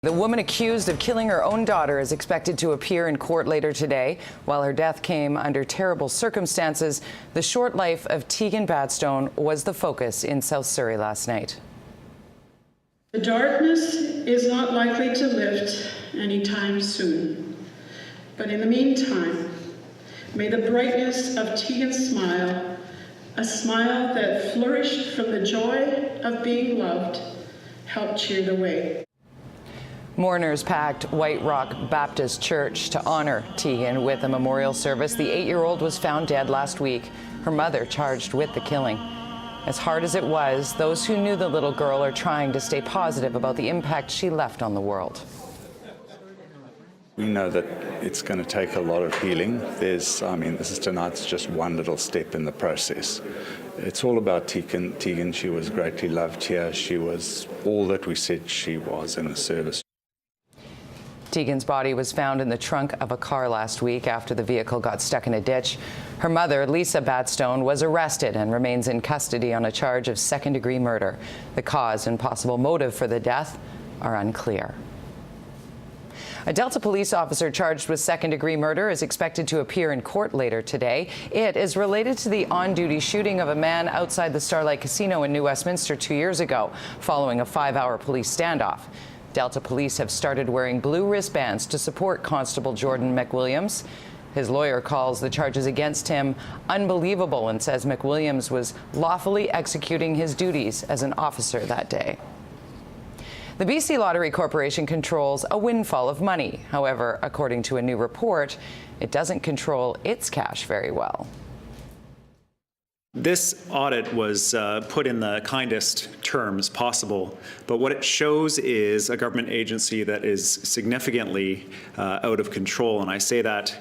The woman accused of killing her own daughter is expected to appear in court later today. While her death came under terrible circumstances, the short life of Teagan Badstone was the focus in South Surrey last night. The darkness is not likely to lift anytime soon. But in the meantime, may the brightness of Teagan's smile, a smile that flourished from the joy of being loved, help cheer the way. Mourners packed White Rock Baptist Church to honor Teagan with a memorial service. The 8-year-old was found dead last week, her mother charged with the killing. As hard as it was, those who knew the little girl are trying to stay positive about the impact she left on the world. We know that it's going to take a lot of healing. Tonight's just one little step in the process. It's all about Teagan. Teagan, she was greatly loved here. She was all that we said she was in the service. Teagan's body was found in the trunk of a car last week after the vehicle got stuck in a ditch. Her mother, Lisa Badstone, was arrested and remains in custody on a charge of second-degree murder. The cause and possible motive for the death are unclear. A Delta police officer charged with second-degree murder is expected to appear in court later today. It is related to the on-duty shooting of a man outside the Starlight Casino in New Westminster 2 years ago, following a 5-hour police standoff. Delta police have started wearing blue wristbands to support Constable Jordan McWilliams. His lawyer calls the charges against him unbelievable and says McWilliams was lawfully executing his duties as an officer that day. The BC Lottery Corporation controls a windfall of money. However, according to a new report, it doesn't control its cash very well. This audit was put in the kindest terms possible, but what it shows is a government agency that is significantly out of control, and I say that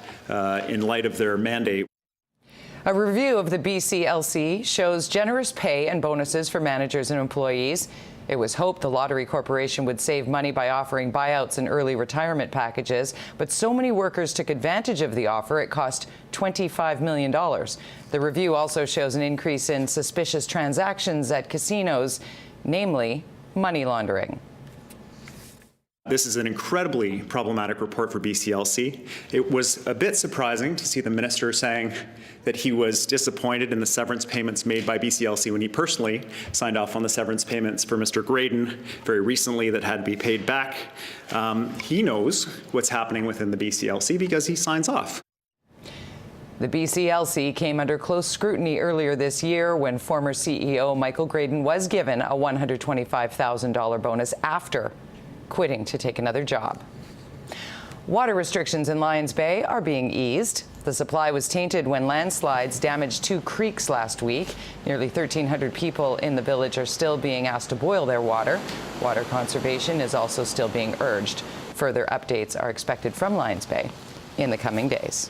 in light of their mandate. A review of the BCLC shows generous pay and bonuses for managers and employees. It was hoped the Lottery Corporation would save money by offering buyouts and early retirement packages, but so many workers took advantage of the offer it cost $25 million. The review also shows an increase in suspicious transactions at casinos, namely money laundering. This is an incredibly problematic report for BCLC. It was a bit surprising to see the minister saying that he was disappointed in the severance payments made by BCLC when he personally signed off on the severance payments for Mr. Graydon very recently that had to be paid back. He knows what's happening within the BCLC because he signs off. The BCLC came under close scrutiny earlier this year when former CEO Michael Graydon was given a $125,000 bonus after quitting to take another job. Water restrictions in Lyons Bay are being eased. The supply was tainted when landslides damaged 2 creeks last week. Nearly 1,300 people in the village are still being asked to boil their water. Water conservation is also still being urged. Further updates are expected from Lyons Bay in the coming days.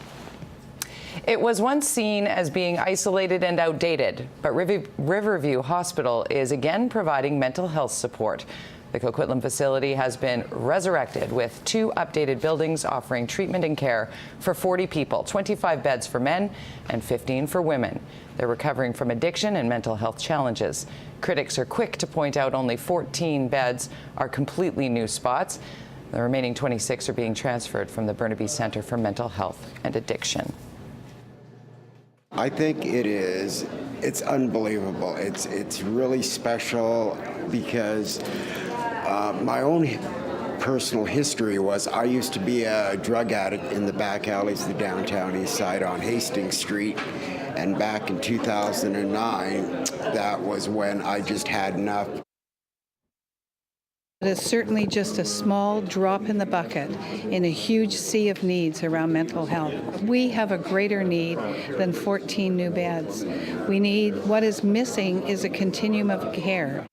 It was once seen as being isolated and outdated, but Riverview Hospital is again providing mental health support. The Coquitlam facility has been resurrected with 2 updated buildings offering treatment and care for 40 people, 25 beds for men and 15 for women. They're recovering from addiction and mental health challenges. Critics are quick to point out only 14 beds are completely new spots. The remaining 26 are being transferred from the Burnaby Centre for Mental Health and Addiction. I think it's unbelievable. It's really special because my own personal history was I used to be a drug addict in the back alleys of the downtown east side on Hastings Street, and back in 2009, that was when I just had enough. It is certainly just a small drop in the bucket in a huge sea of needs around mental health. We have a greater need than 14 new beds. What is missing is a continuum of care.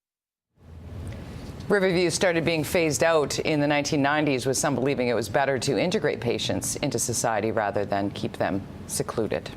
Riverview started being phased out in the 1990s, with some believing it was better to integrate patients into society rather than keep them secluded.